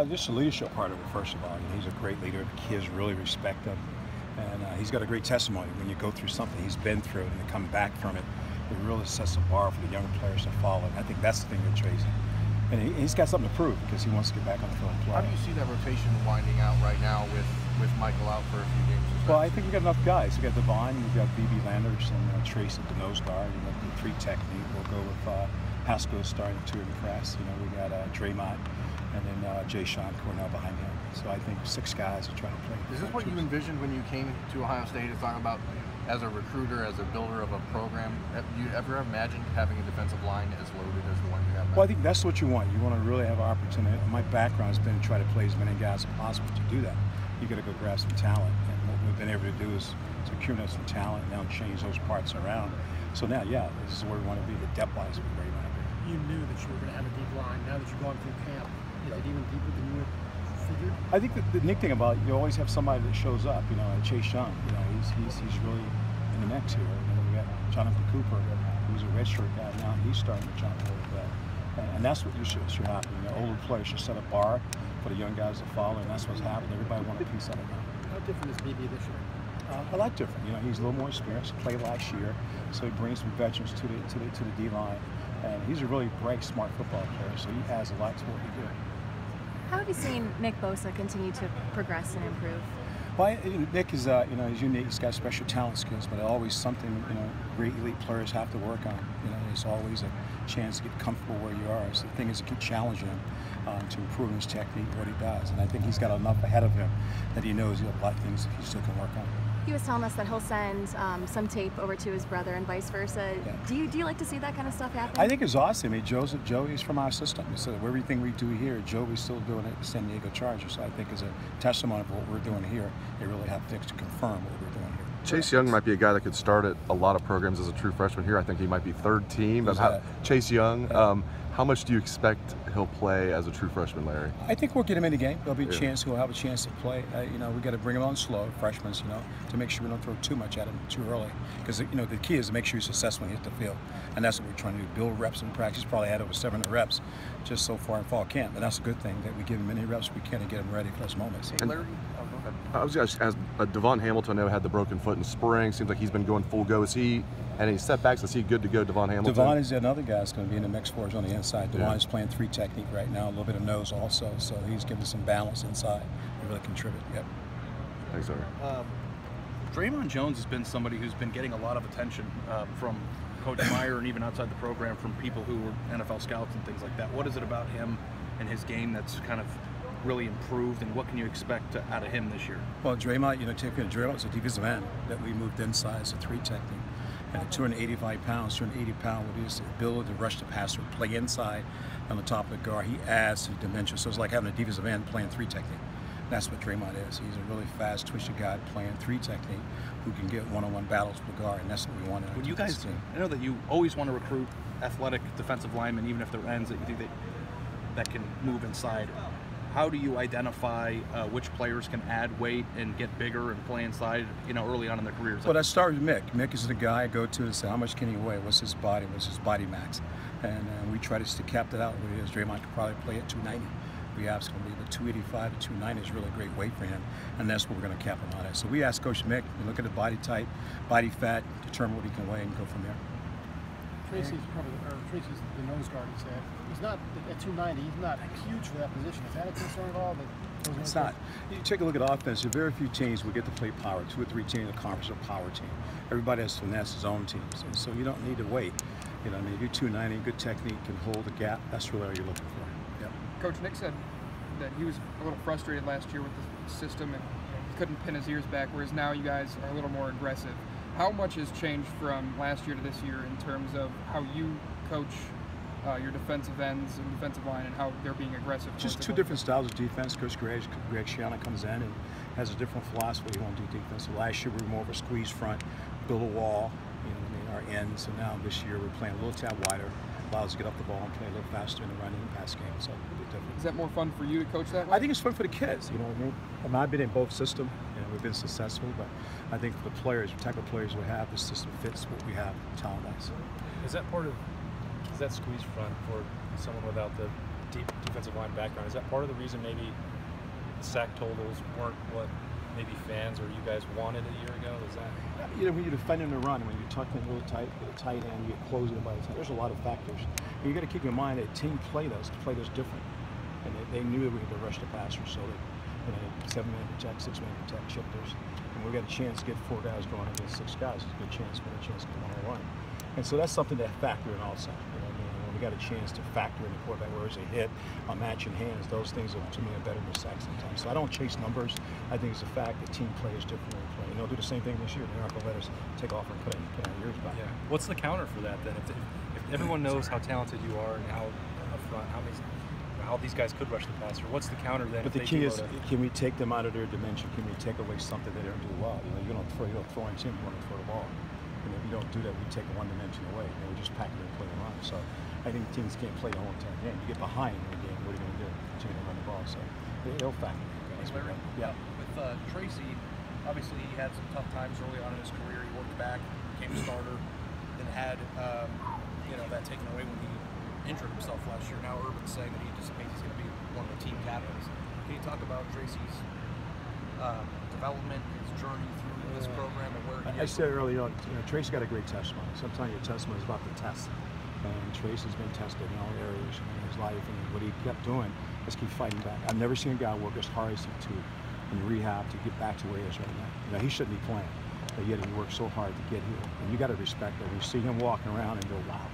Just the leadership part of it, first of all. He's a great leader. The kids really respect him. And he's got a great testimony. When you go through something he's been through and to come back from it, it really sets a bar for the younger players to follow. And I think that's the thing with Tracy. And he's got something to prove because he wants to get back on the field and play. How do you see that rotation winding out right now with Michael out for a few games? Well, I think we've got enough guys. We've got Devon, we've got B.B. Landers, and Trace at the nose guard. The three technique. We'll go with Haskell starting two in the press. We got Draymond, and then Jay Sean Cornell behind him. So I think 6 guys are trying to play. Is this what you envisioned when you came to Ohio State to talk about as a recruiter, as a builder of a program? Have you ever imagined having a defensive line as loaded as the one you have now? Well, I think that's what you want. You want to really have an opportunity. My background has been to try to play as many guys as possible. To do that, you got to go grab some talent. And what we've been able to do is to accumulate some talent and now change those parts around. So now, yeah, this is where we want to be. The depth-wise, we're where you want to be. You knew that you were going to have a deep line. Now that you've gone through camp, is it even deeper than you figured? I think the neat thing about it, you always have somebody that shows up. Chase Young. He's really in the mix here. We got Jonathan Cooper, who's a redshirt guy now. He's starting to jump a little bit, and that's what should happen. Older players should set a bar for the young guys to follow, and that's what's happening. Everybody wants a piece of it now. How different is BB this year? A lot different. He's a little more experienced. He played last year, so he brings some veterans to the D-line, and he's a really bright, smart football player. So he adds a lot to what we do. How have you seen Nick Bosa continue to progress and improve? Well, Nick is, he's unique. He's got special talent skills, but always something, great elite players have to work on. There's always a chance to get comfortable where you are. So the thing is to keep challenging him to improve his technique, what he does. And I think he's got enough ahead of him that he knows he has a lot of things that he still can work on. He was telling us that he'll send some tape over to his brother and vice versa. Yeah. Do you like to see that kind of stuff happen? I think it's awesome. Joey's from our system. So everything we do here, Joey's still doing it at San Diego Chargers. So I think as a testimony of what we're doing here, they really have things to confirm what we're doing here. Chase Young might be a guy that could start at a lot of programs as a true freshman here. I think he might be third team. Chase Young, how much do you expect he'll play as a true freshman, Larry? I think we'll get him in the game. There'll be a chance. He'll have a chance to play. We got to bring him on slow, freshmen, to make sure we don't throw too much at him too early. Because the key is to make sure he's successful when he hits the field, and that's what we're trying to do. Build reps in practice. He's probably had over 700 reps just so far in fall camp, and that's a good thing that we give him many reps we can to get him ready for those moments. Hey, Larry, go ahead. I was going to ask, Devon Hamilton, I know, had the broken foot in spring. Seems like he's been going full go. Is he any setbacks? Is he good to go, Devon Hamilton? Devon is another guy that's going to be in the mix for us on the inside. Devon is playing 3 technique right now, a little bit of nose also, so he's giving some balance inside and really contribute. Yep. Thanks, sir. Draymond Jones has been somebody who's been getting a lot of attention from Coach Meyer and even outside the program from people who were NFL scouts and things like that. What is it about him and his game that's kind of really improved, and what can you expect out of him this year? Well, Draymond, Draymond's a defensive end that we moved inside as a 3 technique. And at 285 pounds, 280 pounds with his ability to rush the passer, play inside on the top of the guard, he adds to the dimension. So it's like having a defensive end playing 3 technique. That's what Draymond is. He's a really fast, twisted guy playing 3 technique who can get one-on-one battles with the guard, and that's what we want. When you guys, I know that you always want to recruit athletic defensive linemen, even if they're ends that you think that can move inside. How do you identify which players can add weight and get bigger and play inside, early on in their careers? Well, I start with Mick. Mick is the guy I go to and say, how much can he weigh? What's his body? What's his body max? And we try to cap that out where he is. Draymond could probably play at 290. We ask him to leave at 285 to 290 is really a great weight for him, and that's what we're going to cap him on at. So we ask Coach Mick, we look at the body type, body fat, determine what he can weigh, and go from there. Tracy's the nose guard, he said. He's not at 290. He's not huge for that position. Is that a concern at all? It's not. You take a look at offense. There are very few teams will get to play power. 2 or 3 teams in the conference are power team. Everybody has to finesse his own teams, and so you don't need to wait. If you're 290, good technique, can hold the gap. That's really what you're looking for. Yep. Coach Nick said that he was a little frustrated last year with the system and couldn't pin his ears back, whereas now you guys are a little more aggressive. How much has changed from last year to this year in terms of how you coach your defensive ends and defensive line and how they're being aggressive? Just 2 different styles of defense. Coach Greg Schiano comes in and has a different philosophy he wants to do defense. So last year we were more of a squeeze front, build a wall, our ends. So now this year we're playing a little tad wider, allows us to get up the ball and play a little faster in the running and pass game. So it'll be different. Is that more fun for you to coach that way? I think it's fun for the kids. I've been in both systems and we've been successful, but I think for the players, the type of players we have, the system fits what we have talent-wise. Is that part of that squeeze front for someone without the deep defensive line background. Is that part of the reason maybe the sack totals weren't what maybe fans or you guys wanted a year ago? Is that? You know, when you're defending the run, when you're tucking real tight, with a tight end, you get closing by the time. There's a lot of factors. And you got to keep in mind that team played us different, and they knew that we had to rush the passer, so they, 7-man protect, 6-man protect, shifters, and we got a chance to get 4 guys going against 6 guys. It's a good chance for a chance to get one-on-one, and so that's something to factor in also. You know what I mean? When we got a chance to factor in the quarterback, where it's a hit, a match in hands, those things are to me are better than sack sometimes. So I don't chase numbers. I think it's a fact that team play is different when we play. And they'll do the same thing this year. They're not going to let us take off and put our years back. Yeah. What's the counter for that then? If everyone knows how talented you are and how up front, how these guys could rush the passer, what's the counter then? But the key is, can we take them out of their dimension? Can we take away something that they don't do well? You know, you don't throw in team, you want to throw the ball. And if you don't do that, we take one dimension away. And we just pack it and play them on. So I think teams can't play the whole entire game. You get behind in the game, what are you going to do? Continue to run the ball. So they'll factor it. Larry, yeah. With Tracy, obviously he had some tough times early on in his career. He worked back, became a starter, then had that taken away when he injured himself last year. Now Urban's saying that he anticipates he's going to be one of the team captains. Can you talk about Tracy's development, his journey through this program, and where he is? I said earlier on, Tracy's got a great testimony. Sometimes your testimony is about the test. And Tracy's been tested in all areas in his life, and what he kept doing is keep fighting back. I've never seen a guy work as hard as he did in rehab to get back to where he is right now. You know, he shouldn't be playing, but yet he worked so hard to get here. And you got to respect that. We see him walking around and go, wow.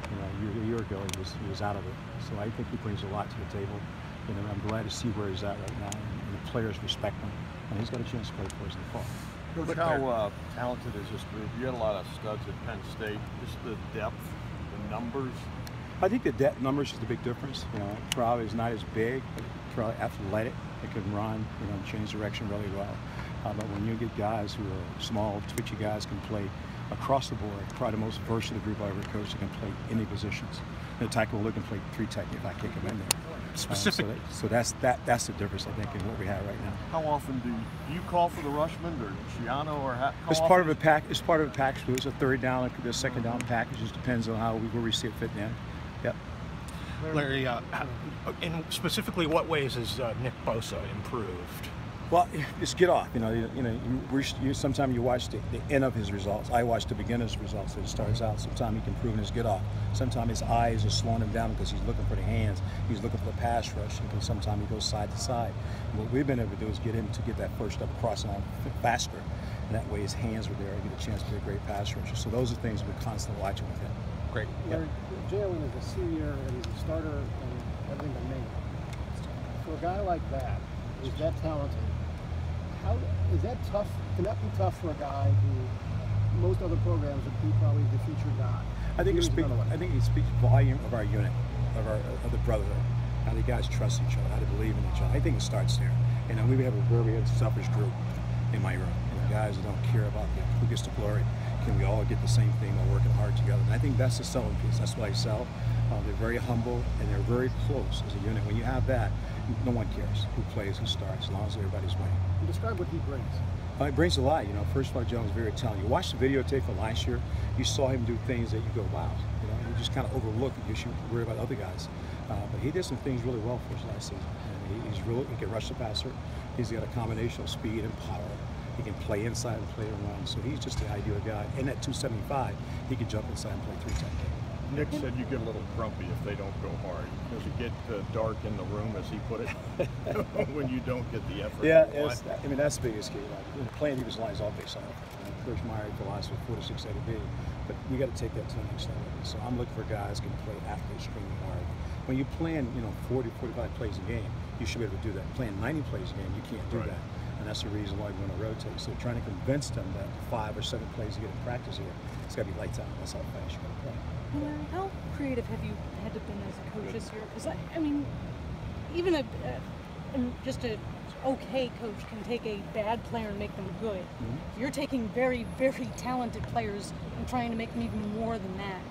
You know, a year ago he was out of it. So I think he brings a lot to the table. You know, I'm glad to see where he's at right now, and the players respect him, and he's got a chance to play for us in the fall. Coach, how talented is this group? You had a lot of studs at Penn State. Just the depth, the numbers. I think the depth numbers is the big difference. You know, Trout is not as big, but Trout athletic. They can run, change direction really well. But when you get guys who are small, twitchy guys, can play across the board, probably the most versatile group I ever coached. They can play any positions. The tackle can play 3 technique if I kick him in there. Specific. So that's the difference, I think, in what we have right now. How often do you call for the rushman or Shiano, or how it's part of a pack. It's part of a package. It's a 3rd down, it could be a 2nd down package. It just depends on where we see it fitting in. Yep. Larry, in specifically what ways has Nick Bosa improved? Well, just get off. Sometimes you watch the end of his results. I watch the beginning of his results. It starts out. Sometimes he can improve in his get off. Sometimes his eyes are slowing him down because he's looking for the hands. He's looking for the pass rush. And sometimes he goes side to side. And what we've been able to do is get him to get that first up crossing on faster. And that way his hands were there. He get a chance to be a great pass rusher. So those are things we're constantly watching with him. Great. Larry, Jalen is a senior and he's a starter and everything but name. For a guy like that, who's that talented, how is that tough? Can that be tough for a guy who most other programs would be probably the featured guy? I think it speaks volume of our unit, of the brotherhood. How the guys trust each other, how they believe in each other. I think it starts there. We have a very selfish group in my room. Guys that don't care about who gets the glory. Can we all get the same thing by working hard together? And I think that's the selling piece. That's what I sell. They're very humble and they're very close as a unit. When you have that, no one cares who plays, who starts, as long as everybody's winning. Describe what he brings. It brings a lot. First of all, Jones is very talented. You watch the videotape from last year, you saw him do things that you go, wow. You just kind of overlook it. You should worry about other guys. But he did some things really well for us last season. And he can rush the passer. He's got a combination of speed and power. He can play inside and play around. So he's just the ideal guy. And at 275, he can jump inside and play 3 technique. Nick said you get a little grumpy if they don't go hard. Does it get dark in the room, as he put it, when you don't get the effort? Yeah, that's the biggest key. Playing defensive line is all based on Coach Meyer philosophy, 4-6 A to B. But we got to take that to the next level. So I'm looking for guys who can play athletes extremely hard. When you're playing, 40, 45 plays a game, you should be able to do that. Playing 90 plays a game, you can't do that. And that's the reason why we want to rotate. So trying to convince them that 5 or 7 plays you get in practice here, it's got to be lights out. That's how fast you got to play. How creative have you had to be as a coach this year? Because even just a okay coach can take a bad player and make them good. Mm-hmm. You're taking very, very talented players and trying to make them even more than that.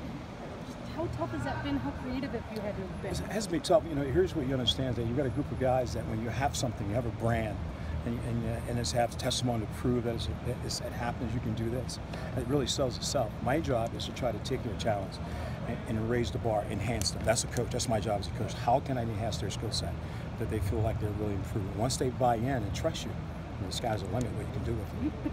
How tough has that been? How creative have you had to have been? It has to be tough. Here's what you understand, that you've got a group of guys that when you have something, you have a brand, and it's have testimony to prove that it happens, you can do this. It really sells itself. My job is to try to take your challenge and raise the bar, enhance them. That's a coach. That's my job as a coach. How can I enhance their skill set that they feel like they're really improving? Once they buy in and trust you, the sky's the limit what you can do with them. But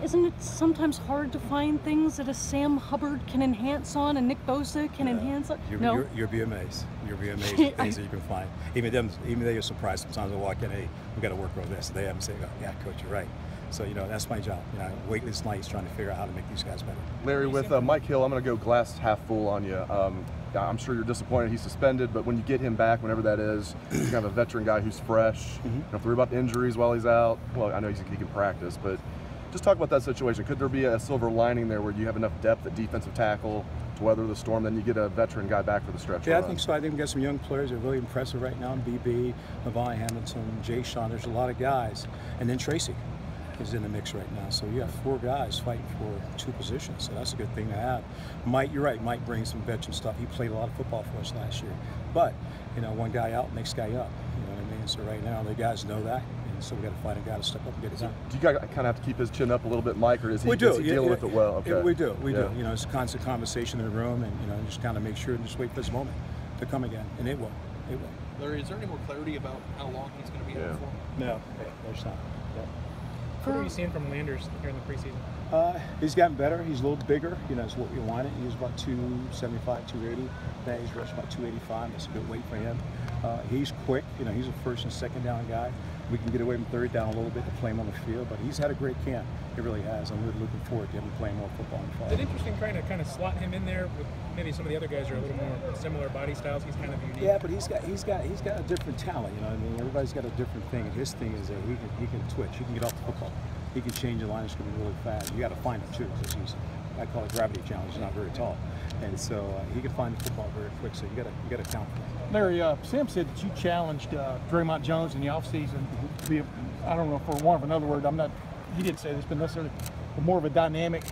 isn't it sometimes hard to find things that a Sam Hubbard can enhance on and Nick Bosa can enhance on? You'll be amazed. You'll be amazed at things that you can find. Even they are surprised sometimes. I walk in, hey, we got to work on this. They haven't said, yeah, coach, you're right. So, that's my job. Weightless nights trying to figure out how to make these guys better. Larry, with Mike Hill, I'm going to go glass half full on you. I'm sure you're disappointed he's suspended, but when you get him back, whenever that is, you have a veteran guy who's fresh. You don't have to worry about injuries while he's out. Well, I know he can practice, but just talk about that situation. Could there be a silver lining there where you have enough depth at defensive tackle to weather the storm, then you get a veteran guy back for the stretch? Yeah, I think so. I think we've got some young players that are really impressive right now. BB, Levi Hamilton, Jay Sean. There's a lot of guys. And then Tracy is in the mix right now. So you have 4 guys fighting for 2 positions. So that's a good thing to have. Mike, you're right. Mike brings some veteran stuff. He played a lot of football for us last year. But, one guy out, next guy up. You know what I mean? So right now, the guys know that. And so we got to find a guy to step up and get it done. Do you guys kind of have to keep his chin up a little bit, Mike, or is he dealing with it well? Okay. We do. We do. It's a constant conversation in the room, and just kind of make sure and just wait for this moment to come again. And it will. It will. Larry, is there any more clarity about how long he's going to be out for? No, there's not. What are you seeing from Landers here in the preseason? He's gotten better. He's a little bigger. It's what we wanted. He was about 275, 280. Now he's rushed about 285. That's a good weight for him. He's quick. He's a first and second down guy. We can get away from third down a little bit to play him on the field, but he's had a great camp. He really has. I'm really looking forward to him playing more football in the fall. Is it interesting trying to kind of slot him in there with maybe some of the other guys are a little more similar body styles? He's kind of unique. Yeah, but he's got a different talent. Everybody's got a different thing, and his thing is that he can twitch. He can get off the football. He can change the line. It's going to be really fast. You got to find him too, because I call it gravity challenge. He's not very tall, and so he can find the football very quick. So you got to account for that. Larry, Sam said that you challenged Draymond Jones in the offseason to be, I don't know, for want of another word, he didn't say this, but necessarily more of a dynamic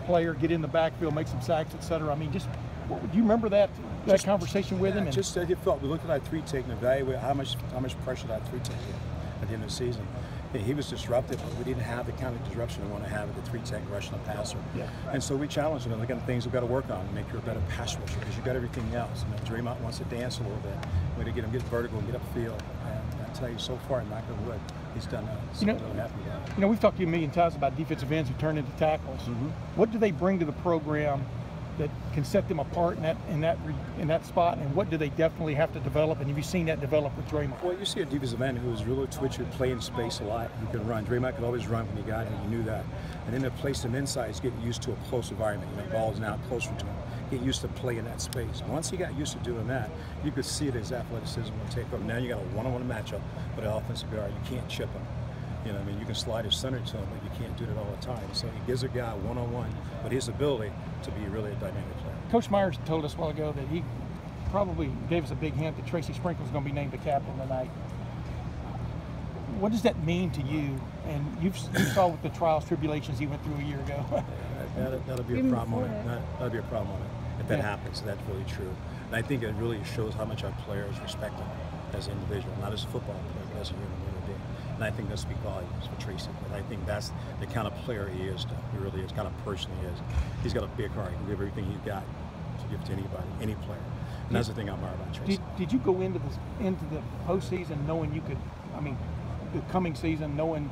player, get in the backfield, make some sacks, etc. I mean, do you remember that conversation with him? Just as you felt, we looked at that 3-tech and evaluated how much pressure that 3-tech did at the end of the season. He was disruptive, but we didn't have the kind of disruption we want to have at the 3-tech rushing the passer. Yeah. And so we challenged him. Look at the things we've got to work on to make you a better pass rusher, because you've got everything else. Draymond wants to dance a little bit. We're going to get him get vertical and get upfield. And I tell you, so far, knock on wood, he's done that. So I'm really happy with that. We've talked to you a million times about defensive ends who turn into tackles. What do they bring to the program that can set them apart in that spot, and what do they definitely have to develop? And have you seen that develop with Draymond? Well, you see a defensive end who is really twitchy, play in space a lot. He can run. Draymond could always run when he got him. You knew that. And then to place him inside, he's getting used to a close environment. Ball's now closer to him. Get used to playing in that space. Once he got used to doing that, you could see it, his athleticism will take over. Now you got a one-on-one matchup with an offensive guard. You can't chip him. You can slide his center to him, but you can't do it all the time. So he gives a guy one-on-one with his ability to be really a dynamic player. Coach Myers told us a while ago that he probably gave us a big hint that Tracy Sprinkle's going to be named the captain tonight. What does that mean to you? And you saw with the trials, tribulations he went through a year ago. That'll be a problem on it. That'll be a problem on it. If that happens, that's really true. And I think it really shows how much our players respect him as an individual, not as a football player, but as a human being. And I think that speaks volumes for Tracy. But I think that's the kind of player he is. He really is, kind of person he is. He's got a big heart. He can give everything he's got to give to anybody, any player. And that's the thing I admire about Tracy. Did you go into the postseason knowing you could, the coming season, knowing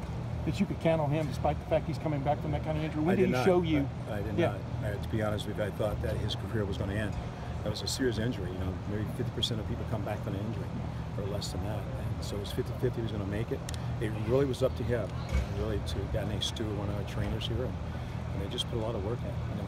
that you could count on him despite the fact he's coming back from that kind of injury? When did he show you? I did not. To be honest with you, I thought that his career was going to end. That was a serious injury. Maybe 50% of people come back from an injury, or less than that. And so it was 50-50 he was going to make it. It really was up to him, really, to a guy named Stu, one of our trainers here, and they just put a lot of work in.